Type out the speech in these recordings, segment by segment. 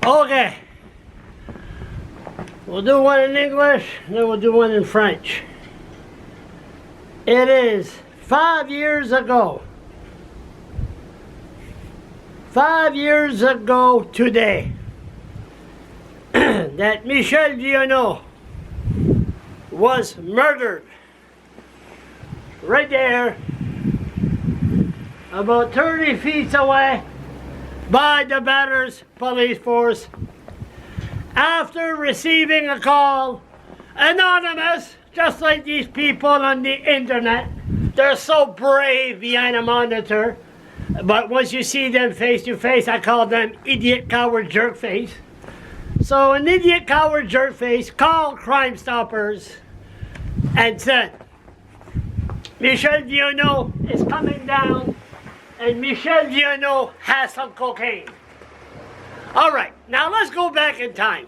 Okay. We'll do one in English, then we'll do one in French. It is 5 years ago. 5 years ago today that Michel Vienneau was murdered right there about 30 feet away by the batter's police force after receiving a call, anonymous, just like these people on the internet. They're so brave behind a monitor, but once you see them face to face, I call them idiot, coward, jerk face. So an idiot, coward, jerk face called Crime Stoppers and said, Michel Vienneau is coming down and Michel Vienneau has some cocaine. All right, now let's go back in time.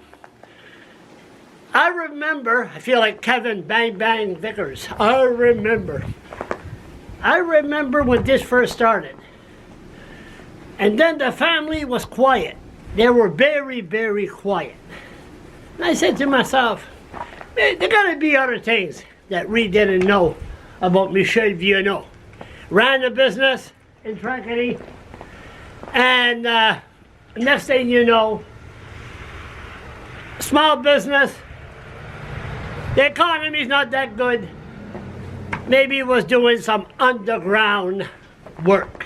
I remember, I feel like Kevin Bang Bang Vickers. I remember when this first started. And then the family was quiet. They were very, very quiet. And I said to myself, there gotta be other things that we didn't know about Michel Vienneau. Ran a business in Trackety, and next thing you know, small business, the economy's not that good. Maybe he was doing some underground work,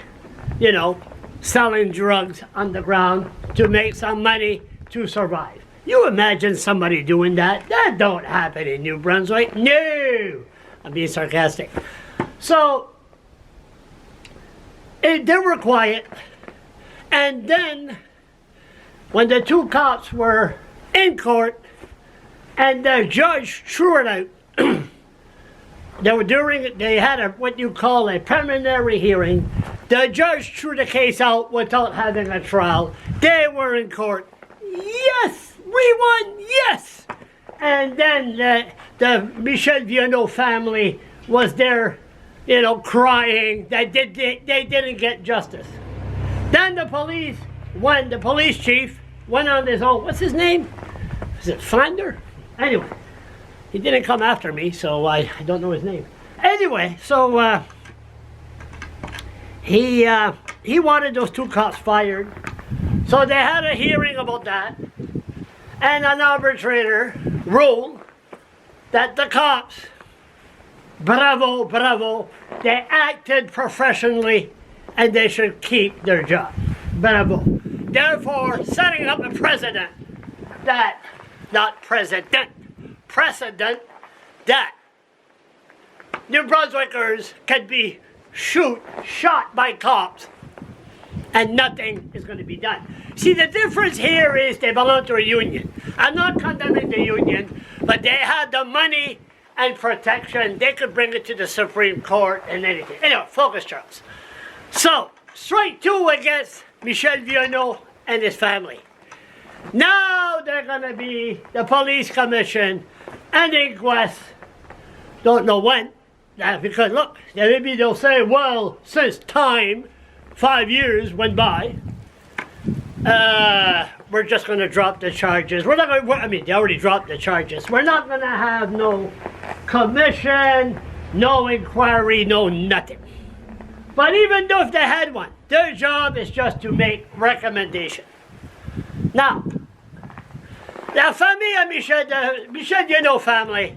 you know, selling drugs underground to make some money to survive. You imagine somebody doing that? That don't happen in New Brunswick. No! I'm being sarcastic. So, they were quiet. And then, when the two cops were in court, and the judge threw it out, they had what you call a preliminary hearing. The judge threw the case out without having a trial. They were in court. Yes, we won. Yes. And then the Michel Vienneau family was there, you know, crying that they didn't get justice. Then the police chief went on his own. What's his name? Is it Flander? Anyway, he didn't come after me, so I don't know his name. Anyway, so he wanted those two cops fired. So they had a hearing about that. And an arbitrator ruled that the cops, bravo, bravo, they acted professionally and they should keep their job. Bravo. Therefore, setting up a precedent that New Brunswickers can be shot by cops and nothing is going to be done. See, the difference here is they belong to a union. I'm not condemning the union, but they had the money and protection. They could bring it to the Supreme Court and anything. Anyway, focus, Charles. So, strike two against Michel Vienneau and his family. Now they're going to be the police commission and inquest. Don't know when. Because look, maybe they'll say, well, since time, 5 years went by, we're just going to drop the charges. We're not going to, I mean, they already dropped the charges. We're not going to have no commission, no inquiry, no nothing. But even though if they had one, their job is just to make recommendation. Now, la famille of Michel Vienneau family,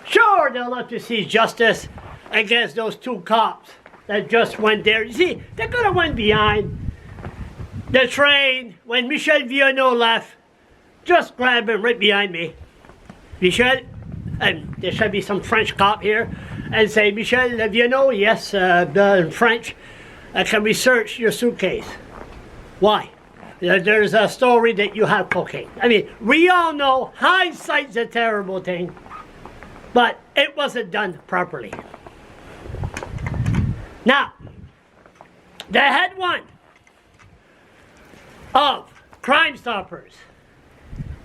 sure, they'll love to see justice against those two cops that just went there. You see, they could have went behind the train when Michel Vienneau left. Just grab him right behind me. Michel, and there should be some French cop here, and say, Michel Vienneau, yes, in French, can we search your suitcase? Why? There's a story that you have cocaine. I mean, we all know hindsight's a terrible thing, but it wasn't done properly. Now, they had one of Crime Stoppers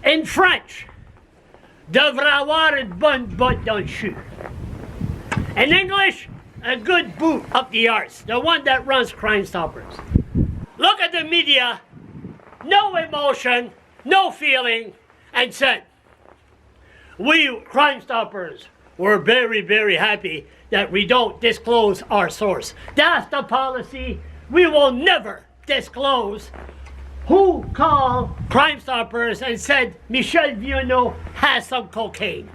in French. Devrait avoir une bonne botte dans le chou. In English, a good boot up the arse. The one that runs Crime Stoppers. Look at the media no emotion, no feeling, and said, we Crime Stoppers were very, very happy that we don't disclose our source. That's the policy. We will never disclose who called Crime Stoppers and said Michel Vienneau has some cocaine.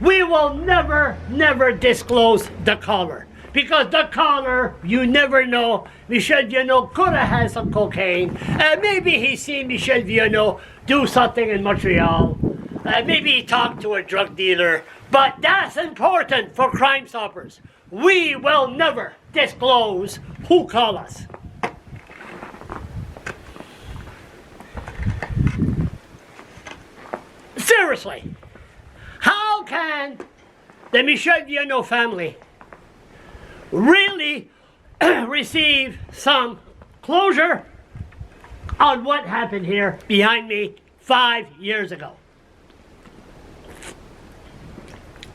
We will never, never disclose the caller. Because the caller, you never know, Michel Vienneau could have had some cocaine. Maybe he's seen Michel Vienneau do something in Montreal. Maybe he talked to a drug dealer. But that's important for Crime Stoppers. We will never disclose who called us. Seriously, how can the Michel Vienneau family really receive some closure on what happened here behind me 5 years ago?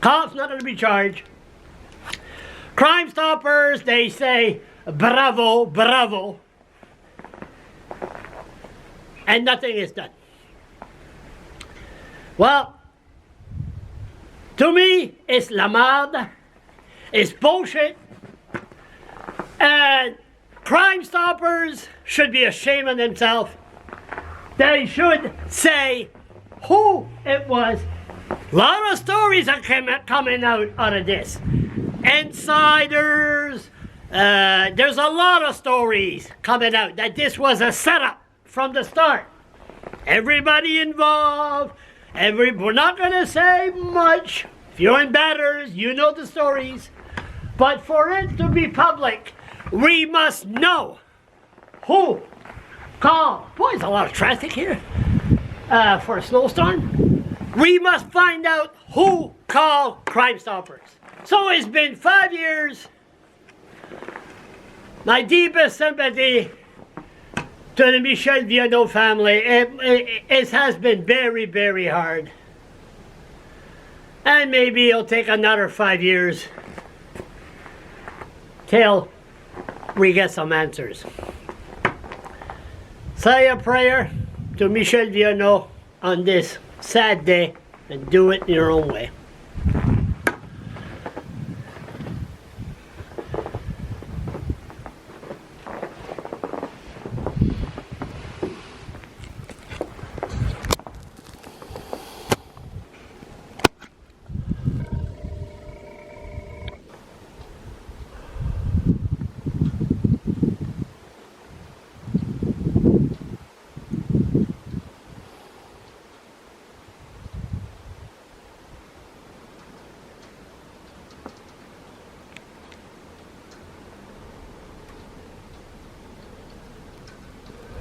Cops not going to be charged. Crime Stoppers, they say bravo, bravo, and nothing is done. Well, to me, it's la merde, it's bullshit, and Crime Stoppers should be ashamed of themselves. They should say who it was. A lot of stories are coming out of this. Insiders, there's a lot of stories coming out that this was a setup from the start. Everybody involved. We're not going to say much. If you're in batters, you know the stories. But for it to be public, we must know who called. Boy, there's a lot of traffic here for a snowstorm. We must find out who called Crime Stoppers. So it's been 5 years. My deepest sympathy to the Michel Vienneau family. It has been very, very hard. And maybe it'll take another 5 years till we get some answers. Say a prayer to Michel Vienneau on this sad day and do it in your own way.